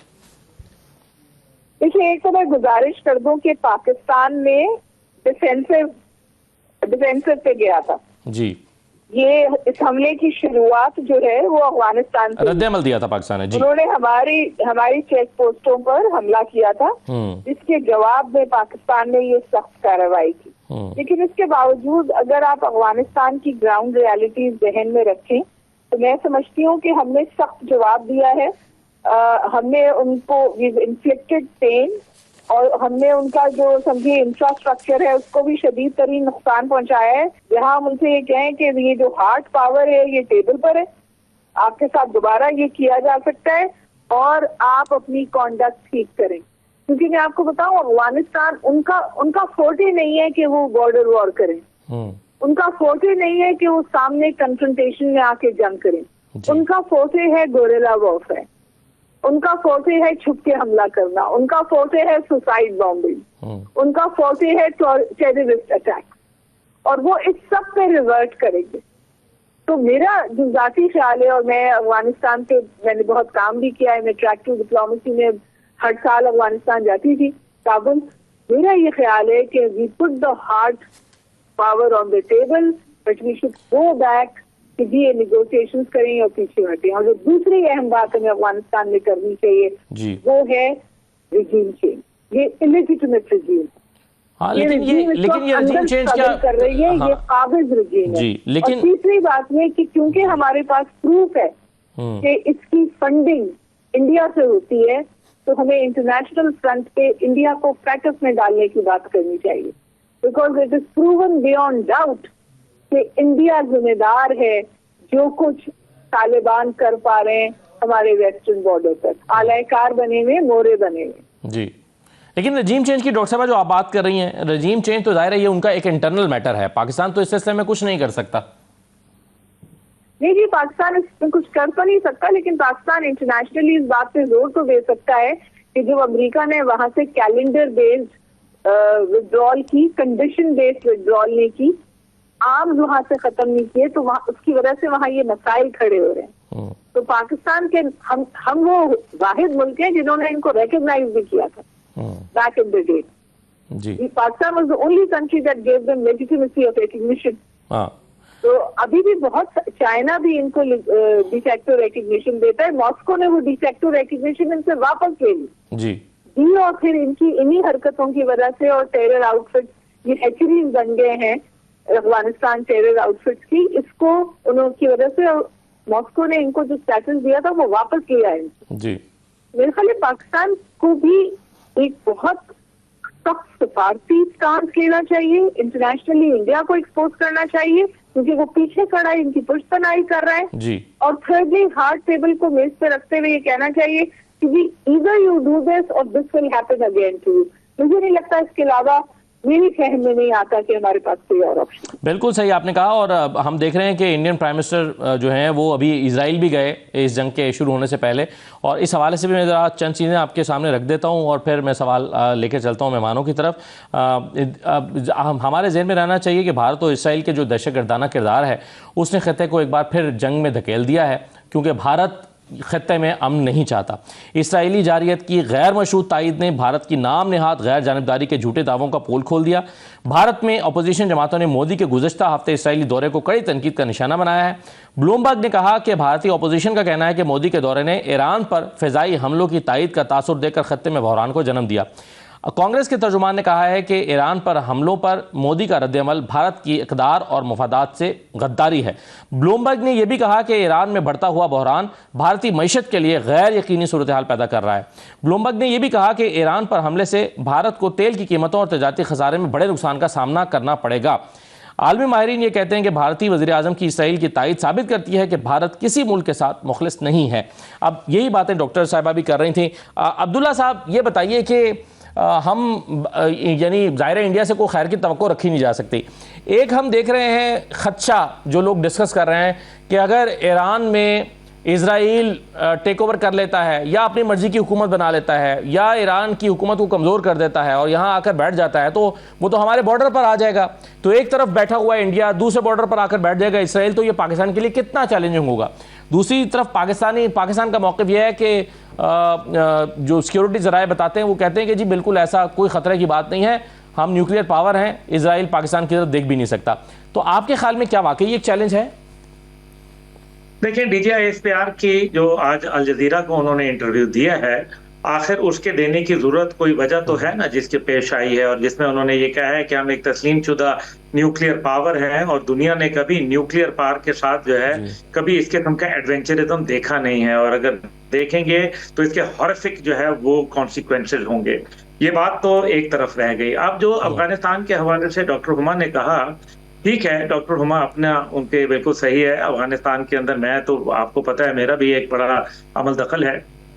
देखिए, एक तो मैं गुजारिश कर दूं कि पाकिस्तान में डिफेंसिव पे गया था जी। ये इस हमले की शुरुआत जो है वो अफगानिस्तान से रद्द-ए-अमल दिया था पाकिस्तान ने जी। उन्होंने हमारी चेक पोस्टों पर हमला किया था, जिसके जवाब में पाकिस्तान ने ये सख्त कार्रवाई की। लेकिन इसके बावजूद अगर आप अफगानिस्तान की ग्राउंड रियलिटीज जहन में रखें तो मैं समझती हूँ कि हमने सख्त जवाब दिया है। हमने उनको इन्फ्लिक्टेड पेन, और हमने उनका जो समझिए इंफ्रास्ट्रक्चर है उसको भी शदीद तरीन नुकसान पहुंचाया है। जहां हम उनसे ये कहें कि ये जो हार्ड पावर है ये टेबल पर है, आपके साथ दोबारा ये किया जा सकता है और आप अपनी कॉन्डक्ट ठीक करें। क्योंकि मैं आपको बताऊं, अफगानिस्तान उनका फोर्टे नहीं है कि वो बॉर्डर वॉर करें, उनका फोर्टे नहीं है कि वो सामने कन्फ्रंटेशन में आके जंग करें, उनका फोर्टे है गोरिल्ला वॉरफेयर, उनका फोर्टे है छुप के हमला करना, उनका फोर्टे है सुसाइड बॉम्बिंग, उनका फोर्टे है टेररिस्ट अटैक, और वो इस सब पे रिवर्ट करेंगे। तो मेरा जो जाती ख्याल है, और मैं अफगानिस्तान पे मैंने बहुत काम भी किया है, मैं ट्रैक्टिव डिप्लोमेसी में हर साल अफगानिस्तान जाती थी काबुल। मेरा ये ख्याल है कि we put the hard power on the table, but we should go back कि जी ये निगोशिएशंस करें और पीछे हटें। और जो दूसरी अहम बात हमें अफगानिस्तान में करनी चाहिए वो है रिजीम चेंज। ये इलेजिटिमेट रिजीम, लेकिन ये रिजीम चेंज क्या कर रही है, ये काबिज रिजीम है। लेकिन और तीसरी बात में कि क्योंकि हमारे पास प्रूफ है कि इसकी फंडिंग इंडिया से होती है, तो हमें इंटरनेशनल फ्रंट पे इंडिया को फैक्टर्स में डालने की बात करनी चाहिए, because it is proven beyond doubt कि इंडिया जिम्मेदार है जो कुछ तालिबान कर पा रहे हैं हमारे वेस्टर्न बॉर्डर पर, आलायकार बने हुए, मोरे बने हुए। जी, लेकिन रजीम चेंज की डॉक्टर साहब जो आप बात कर रही हैं, रजीम चेंज तो जाहिर है ये उनका एक इंटरनल मैटर है, पाकिस्तान तो इस सिलसिले में कुछ नहीं कर सकता। नहीं जी, पाकिस्तान इसमें कुछ कर तो नहीं सकता, लेकिन पाकिस्तान इंटरनेशनली इस बात पे जोर तो दे सकता है कि जो अमेरिका ने वहां से कैलेंडर बेस्ड विड्रॉल की, कंडीशन बेस्ड विड्रॉल ने की, आर्म्स वहां से खत्म नहीं किए, तो वहां उसकी वजह से वहां ये मसाइल खड़े हो रहे हैं। तो पाकिस्तान के हम वो वाहिद मुल्क हैं जिन्होंने इनको रिकॉग्नाइज भी किया था back in the day. Pakistan was the only country that give them legitimacy of recognition. तो अभी भी बहुत, चाइना भी इनको डी फैक्टो रिकॉग्निशन देता है, मॉस्को ने वो डी फैक्टो रिकॉग्निशन इनसे वापस ले ली जी, और फिर इनकी इन्हीं हरकतों की वजह से और टेरर आउटफिट, ये हैचरीज बन गए हैं अफगानिस्तान टेरर आउटफिट्स की, इसको उनकी वजह से मॉस्को ने इनको जो स्टेटस दिया था वो वापस लिया है जी। मेरे ख्याल पाकिस्तान को भी एक बहुत सख्त सफारती स्टांस लेना चाहिए, इंटरनेशनली इंडिया को एक्सपोज करना चाहिए क्योंकि वो पीछे खड़ा है, इनकी पुष्पनाई कर रहा है जी। और थर्डली हार्ड टेबल को मेज पे रखते हुए ये कहना चाहिए कि ईदर यू डू दिस और this will happen again to you. मुझे नहीं लगता इसके अलावा मेरी ख्याल में नहीं आता कि हमारे पास कोई और ऑप्शन। बिल्कुल सही आपने कहा। और हम देख रहे हैं कि इंडियन प्राइम मिनिस्टर जो हैं वो अभी इजराइल भी गए इस जंग के शुरू होने से पहले, और इस हवाले से भी मैं ज़रा चंद चीज़ें आपके सामने रख देता हूं और फिर मैं सवाल लेकर चलता हूं मेहमानों की तरफ। हमारे जहन में रहना चाहिए कि भारत और इसराइल के जो दहशतगर्दाना किरदार है उसने खत्ते को एक बार फिर जंग में धकेल दिया है, क्योंकि भारत खत्ते में अमन नहीं चाहता। इसराइली जारियत की गैर मशरूत तायद ने भारत की नाम नेहाद गैर जानबदारी के झूठे दावों का पोल खोल दिया। भारत में अपोजिशन जमातों ने मोदी के गुज़श्ता हफ्ते इसराइली दौरे को कड़ी तनकीद का निशाना बनाया है। ब्लूमबर्ग ने कहा कि भारतीय अपोजिशन का कहना है कि मोदी के दौरे ने ईरान पर फ़िज़ाई हमलों की तायद का तासुर देकर खत्ते में बहरान को जन्म दिया। कांग्रेस के तर्जुमान ने कहा है कि ईरान पर हमलों पर मोदी का रद्दअमल भारत की इक़दार और मफादात से गद्दारी है। ब्लूमबर्ग ने यह भी कहा कि ईरान में बढ़ता हुआ बहरान भारतीय मईशत के लिए गैर यकीनी सूरत हाल पैदा कर रहा है। ब्लूमबर्ग ने यह भी कहा कि ईरान पर हमले से भारत को तेल की कीमतों और तजारती खसारे में बड़े नुकसान का सामना करना पड़ेगा। आलमी माहिरीन ये कहते हैं कि भारतीय वज़ीर आज़म की इसराइल की तायद साबित करती है कि भारत किसी मुल्क के साथ मुखलिस नहीं है। अब यही बातें डॉक्टर साहिबा भी कर रही थी। अब्दुल्ला साहब ये बताइए कि हम यानी ज़ाहिर इंडिया से कोई खैर की तवक्को रखी नहीं जा सकती। एक हम देख रहे हैं खदशा जो लोग डिस्कस कर रहे हैं कि अगर ईरान में इजराइल टेक ओवर कर लेता है या अपनी मर्जी की हुकूमत बना लेता है या ईरान की हुकूमत को कमज़ोर कर देता है और यहाँ आकर बैठ जाता है तो वो तो हमारे बॉर्डर पर आ जाएगा। तो एक तरफ बैठा हुआ इंडिया, दूसरे बॉर्डर पर आकर बैठ जाएगा इसराइल, तो ये पाकिस्तान के लिए कितना चैलेंजिंग होगा। दूसरी तरफ पाकिस्तान का मौक़िफ़ यह है कि जो सिक्योरिटी ज़राए बताते हैं वो कहते हैं कि जी बिल्कुल ऐसा कोई ख़तरे की बात नहीं है, हम न्यूक्लियर पावर हैं, इजराइल पाकिस्तान की तरफ देख भी नहीं सकता। तो आपके ख्याल में क्या वाकई एक चैलेंज है? देखिए, DGISPR की जो आज अल जजीरा को उन्होंने इंटरव्यू दिया है, आखिर उसके देने की जरूरत कोई वजह तो है ना जिसके पेश आई है, और जिसमें उन्होंने ये कहा है कि हम एक तस्लीम शुदा न्यूक्लियर पावर है और दुनिया ने कभी न्यूक्लियर पावर के साथ जो है कभी इस किस्म का एडवेंचरिज्म देखा नहीं है, और अगर देखेंगे तो इसके हॉरिफिक जो है वो कॉन्सिक्वेंसेस होंगे। ये बात तो एक तरफ रह गई। अब जो अफगानिस्तान के हवाले से डॉक्टर हुमा ने कहा, ठीक है, डॉक्टर हुमा अपना उनके बिल्कुल सही है। अफगानिस्तान के अंदर मैं तो आपको पता है मेरा भी एक बड़ा अमल दखल है।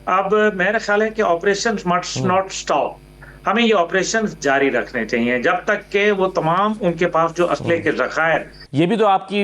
अब मेरा ख्याल है कि ऑपरेशन मस्ट नॉट स्टॉप, हमें ये ऑपरेशन जारी रखने चाहिए जब तक कि वो तमाम उनके पास जो असले के ज़खायर। ये भी तो आपकी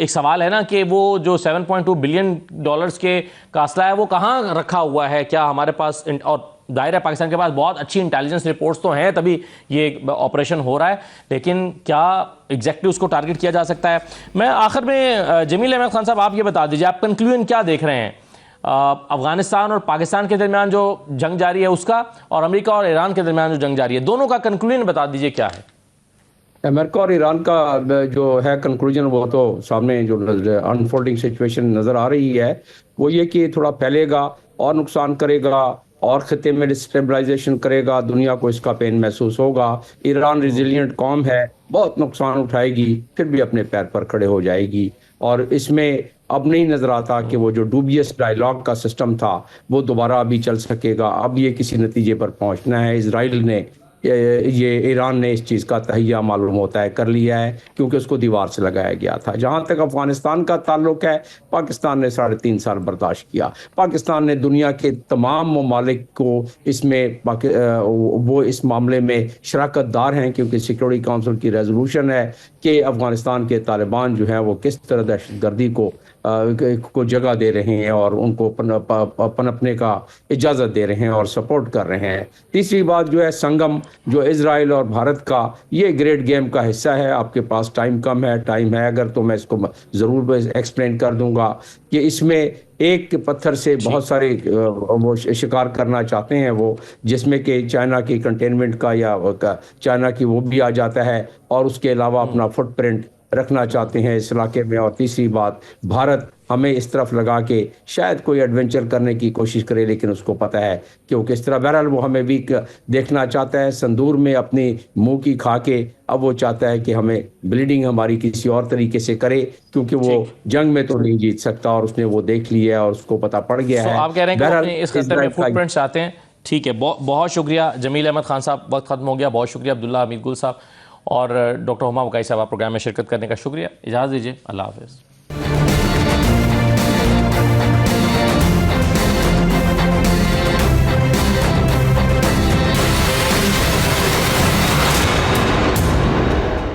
एक सवाल है ना कि वो जो 7.2 बिलियन डॉलर्स के का असला है वो कहाँ रखा हुआ है, क्या हमारे पास? और दायरा पाकिस्तान के पास बहुत अच्छी इंटेलिजेंस रिपोर्ट्स तो हैं तभी ये ऑपरेशन हो रहा है, लेकिन क्या एग्जैक्टली उसको टारगेट किया जा सकता है? मैं आखिर में जमील अहमद खान साहब आप ये बता दीजिए, आप कंक्लूजन क्या देख रहे हैं अफगानिस्तान और पाकिस्तान के दरमियान जो जंग जारी है उसका, और अमेरिका और ईरान के दरमियान जो जंग जारी है, दोनों का कंक्लूजन बता दीजिए क्या है? अमेरिका और ईरान का जो है कंक्लूजन वो तो सामने जो अनफोल्डिंग सिचुएशन नज़र आ रही है वो ये कि थोड़ा फैलेगा और नुकसान करेगा और खत्ते में डिस्टेबलाइजेशन करेगा, दुनिया को इसका पेन महसूस होगा। ईरान रिजिलियंट कौम है, बहुत नुकसान उठाएगी, फिर भी अपने पैर पर खड़े हो जाएगी। और इसमें अब नहीं नजर आता कि वो जो डूबियस डायलॉग का सिस्टम था वो दोबारा अभी चल सकेगा। अब ये किसी नतीजे पर पहुंचना है। इजराइल ने ये ईरान ने इस चीज़ का तहिया मालूम होता है कर लिया है क्योंकि उसको दीवार से लगाया गया था। जहाँ तक अफगानिस्तान का ताल्लुक है, पाकिस्तान ने 3.5 साल बर्दाश्त किया। पाकिस्तान ने दुनिया के तमाम ममालिक को इसमें वो इस मामले में शराकतदार हैं क्योंकि सिक्योरिटी काउंसिल की रेजोल्यूशन है कि अफगानिस्तान के तालिबान जो हैं वो किस तरह दहशतगर्दी को जगह दे रहे हैं और उनको पनपने का इजाज़त दे रहे हैं और सपोर्ट कर रहे हैं। तीसरी बात जो है संगम, जो इजराइल और भारत का, ये ग्रेट गेम का हिस्सा है। आपके पास टाइम कम है, टाइम है अगर तो मैं इसको ज़रूर एक्सप्लेन कर दूंगा कि इसमें एक पत्थर से बहुत सारे वो शिकार करना चाहते हैं वो, जिसमें कि चाइना की कंटेनमेंट का या चाइना की वो भी आ जाता है और उसके अलावा अपना फुटप्रिंट रखना चाहते हैं इस इलाके में। और तीसरी बात, भारत हमें इस तरफ लगा के शायद कोई एडवेंचर करने की कोशिश करे, लेकिन उसको पता है कि वो किस तरह, बहरहाल वो हमें वीक देखना चाहता है, संदूर में अपनी मुंह की खा के। अब वो चाहता है कि हमें ब्लीडिंग हमारी किसी और तरीके से करे क्योंकि वो जंग में तो नहीं जीत सकता और उसने वो देख लिया है और उसको पता पड़ गया है। आप कह रहे हैं कि इस खतरे में फुटप्रिंट चाहते हैं ठीक है, बहुत शुक्रिया जमील अहमद खान साहब, वक्त खत्म हो गया। बहुत शुक्रिया अब्दुल्ला हमीद गुल साहब और डॉक्टर हुमा वकाई साहब, प्रोग्राम में शिरकत करने का शुक्रिया। इजाज़त दीजिए, अल्लाह हाफ़िज़।